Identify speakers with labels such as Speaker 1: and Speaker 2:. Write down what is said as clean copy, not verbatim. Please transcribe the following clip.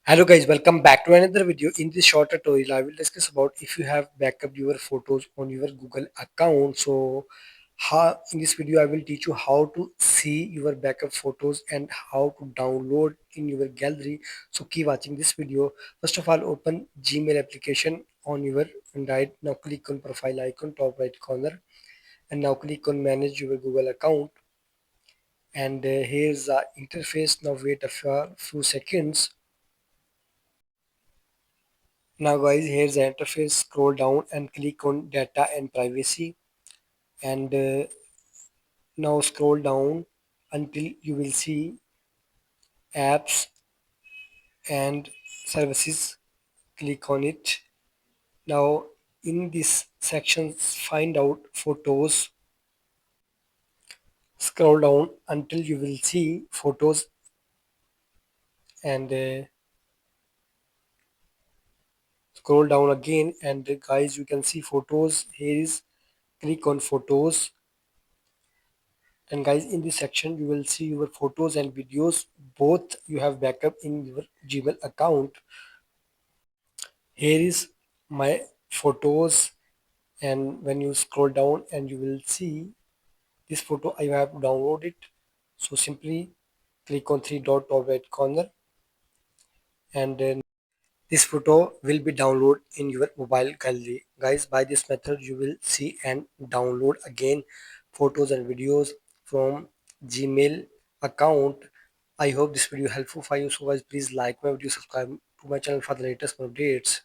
Speaker 1: Hello guys, welcome back to another video. In this short tutorial, I will discuss about if you have backup your photos on your Google account. So, how in this video I will teach you how to see your backup photos and how to download in your gallery. So keep watching this video. First of all, open Gmail application on your Android. Now click on profile icon top right corner, and now click on manage your Google account. And here's the interface. Now wait a few seconds. Now guys, here's the interface. Scroll down and click on data and privacy, and now scroll down until you will see apps and services. Click on it. Now in this section, find out photos. Scroll down until you will see photos, and scroll down again, and guys, you can see photos. Here is, click on photos. And guys, in this section you will see your photos and videos, both you have backup in your Gmail account. Here is my photos, and when you scroll down and you will see this photo I have downloaded. So simply click on three dot top right corner, and then this photo will be downloaded in your mobile gallery. Guys, by this method you will see and download again photos and videos from Gmail account. I hope this video helpful for you. So guys, please like my video, subscribe to my channel for the latest updates.